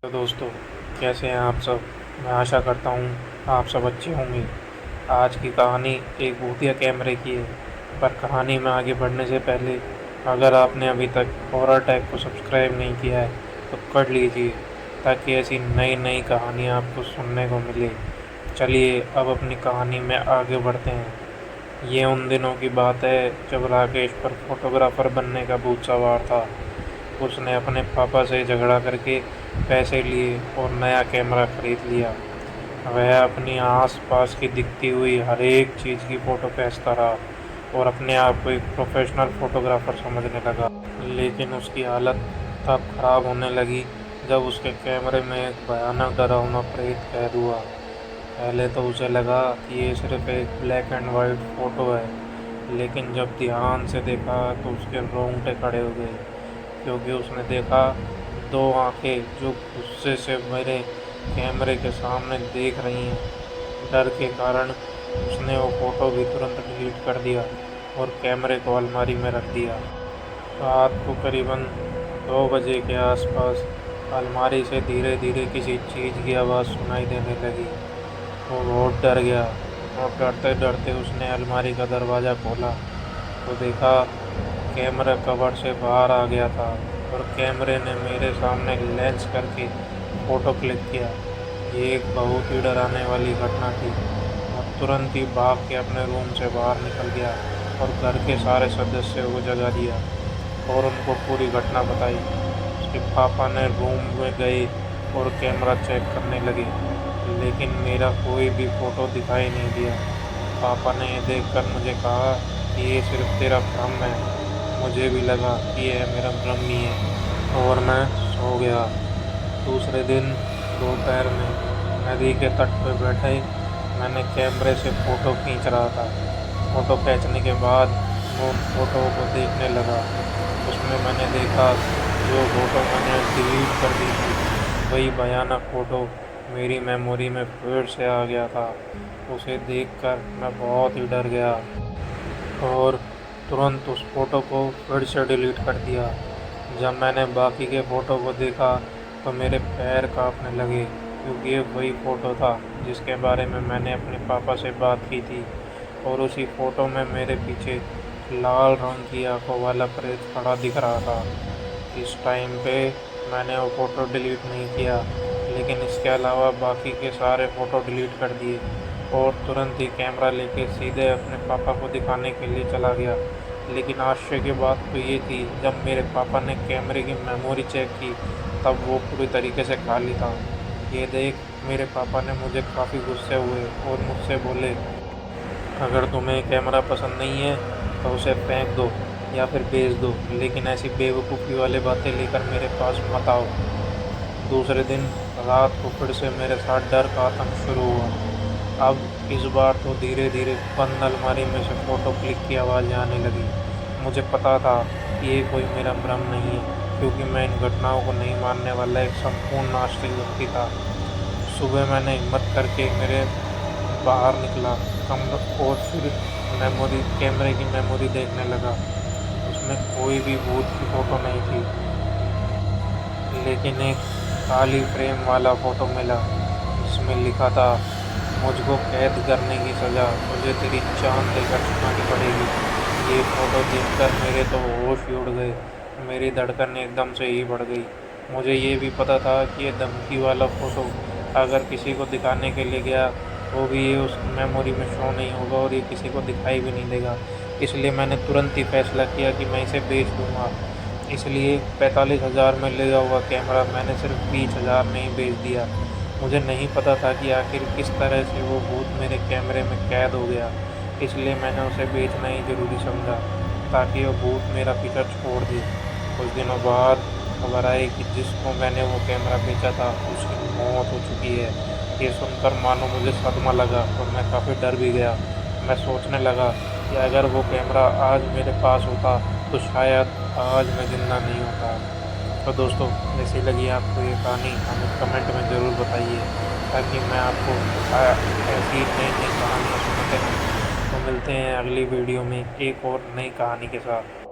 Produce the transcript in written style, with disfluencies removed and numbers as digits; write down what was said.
तो दोस्तों, कैसे हैं आप सब। मैं आशा करता हूँ आप सब अच्छे होंगे। आज की कहानी एक भूतिया कैमरे की है। पर कहानी में आगे बढ़ने से पहले अगर आपने अभी तक हॉरर टैग को सब्सक्राइब नहीं किया है तो कर लीजिए, ताकि ऐसी नई नई कहानियाँ आपको सुनने को मिले। चलिए अब अपनी कहानी में आगे बढ़ते हैं। ये उन दिनों की बात है जब राकेश पर फोटोग्राफर बनने का भूत सवार था। उसने अपने पापा से झगड़ा करके पैसे लिए और नया कैमरा खरीद लिया। वह अपनी आस-पास की दिखती हुई हर एक चीज़ की फ़ोटो खींचता रहा और अपने आप को एक प्रोफेशनल फ़ोटोग्राफ़र समझने लगा। लेकिन उसकी हालत तब ख़राब होने लगी जब उसके कैमरे में एक भयानक डरावना प्रेत कैद हुआ। पहले तो उसे लगा कि ये सिर्फ़ एक ब्लैक एंड वाइट फ़ोटो है, लेकिन जब ध्यान से देखा तो उसके रोंगटे खड़े हो गए, क्योंकि उसने देखा दो आंखें जो गुस्से से मेरे कैमरे के सामने देख रही हैं। डर के कारण उसने वो फ़ोटो भी तुरंत डिलीट कर दिया और कैमरे को अलमारी में रख दिया। रात को करीबन 2 बजे के आसपास अलमारी से धीरे धीरे किसी चीज़ की आवाज़ सुनाई देने लगी। वो बहुत डर गया और डरते डरते उसने अलमारी का दरवाज़ा खोला तो देखा कैमरा कवर से बाहर आ गया था और कैमरे ने मेरे सामने लेंस करके फ़ोटो क्लिक किया। ये एक बहुत ही डराने वाली घटना थी। मैं तुरंत ही भाग के अपने रूम से बाहर निकल गया और घर के सारे सदस्यों को जगा दिया और उनको पूरी घटना बताई। उसके पापा ने रूम में गए और कैमरा चेक करने लगे, लेकिन मेरा कोई भी फ़ोटो दिखाई नहीं दिया। पापा ने ये देखकर मुझे कहा कि ये सिर्फ तेरा भ्रम है। मुझे भी लगा कि यह मेरा भ्रम ही है और मैं सो गया। दूसरे दिन दोपहर में नदी के तट पर बैठे मैंने कैमरे से फ़ोटो खींच रहा था। फ़ोटो खींचने के बाद मैं उन फ़ोटो को देखने लगा। उसमें मैंने देखा जो फ़ोटो मैंने डिलीट कर दी थी, वही भयानक फ़ोटो मेरी मेमोरी में फिर से आ गया था। उसे देखकर मैं बहुत ही डर गया और तुरंत उस फ़ोटो को फिर से डिलीट कर दिया। जब मैंने बाकी के फ़ोटो को देखा तो मेरे पैर काँपने लगे, क्योंकि ये वही फ़ोटो था जिसके बारे में मैंने अपने पापा से बात की थी और उसी फ़ोटो में मेरे पीछे लाल रंग की आँखों वाला प्रेत खड़ा दिख रहा था। इस टाइम पे मैंने वो फ़ोटो डिलीट नहीं किया, लेकिन इसके अलावा बाकी के सारे फ़ोटो डिलीट कर दिए और तुरंत ही कैमरा लेके सीधे अपने पापा को दिखाने के लिए चला गया। लेकिन आश्चर्य की बात तो ये थी, जब मेरे पापा ने कैमरे की मेमोरी चेक की तब वो पूरी तरीके से खाली था। ये देख मेरे पापा ने मुझे काफ़ी गुस्से हुए और मुझसे बोले, अगर तुम्हें कैमरा पसंद नहीं है तो उसे फेंक दो या फिर बेच दो, लेकिन ऐसी बेवकूफ़ी वाली बातें लेकर मेरे पास मत आओ। दूसरे दिन रात को फिर से मेरे साथ डर का आतंक शुरू हुआ। अब इस बार तो धीरे धीरे बंद अलमारी में से फ़ोटो क्लिक की आवाज़ें आने लगी। मुझे पता था कि ये कोई मेरा भ्रम नहीं है, क्योंकि मैं इन घटनाओं को नहीं मानने वाला एक संपूर्ण नास्तिक व्यक्ति था। सुबह मैंने हिम्मत करके मेरे बाहर निकला कमरा और फिर मेमोरी कैमरे की मेमोरी देखने लगा। उसमें कोई भी भूत की फ़ोटो नहीं थी, लेकिन एक काली फ्रेम वाला फ़ोटो मिला जिसमें लिखा था, मुझको कैद करने की सज़ा मुझे तेरी जान देकर चुकानी पड़ेगी। ये फ़ोटो देखकर मेरे तो होश ही उड़ गए। मेरी धड़कन एकदम से ही बढ़ गई। मुझे ये भी पता था कि ये धमकी वाला फ़ोटो अगर किसी को दिखाने के लिए गया तो भी ये उस मेमोरी में शो नहीं होगा और ये किसी को दिखाई भी नहीं देगा। इसलिए मैंने तुरंत ही फैसला किया कि मैं इसे बेच दूँगा। इसलिए 45,000 में लिया हुआ कैमरा मैंने सिर्फ 20,000 में ही बेच दिया। मुझे नहीं पता था कि आखिर किस तरह से वो भूत मेरे कैमरे में कैद हो गया, इसलिए मैंने उसे बेचना ही ज़रूरी समझा ताकि वो भूत मेरा पीछा छोड़ दे। कुछ दिनों बाद खबर आई कि जिसको मैंने वो कैमरा बेचा था उसकी मौत हो चुकी है। ये सुनकर मानो मुझे सदमा लगा और मैं काफ़ी डर भी गया। मैं सोचने लगा कि अगर वो कैमरा आज मेरे पास होता तो शायद आज मैं ज़िंदा नहीं होता। तो दोस्तों, कैसी लगी आपको ये कहानी हमें कमेंट में ज़रूर बताइए, ताकि मैं आपको ऐसी नई नई कहानियाँ सुनाते रहूँ। तो मिलते हैं अगली वीडियो में एक और नई कहानी के साथ।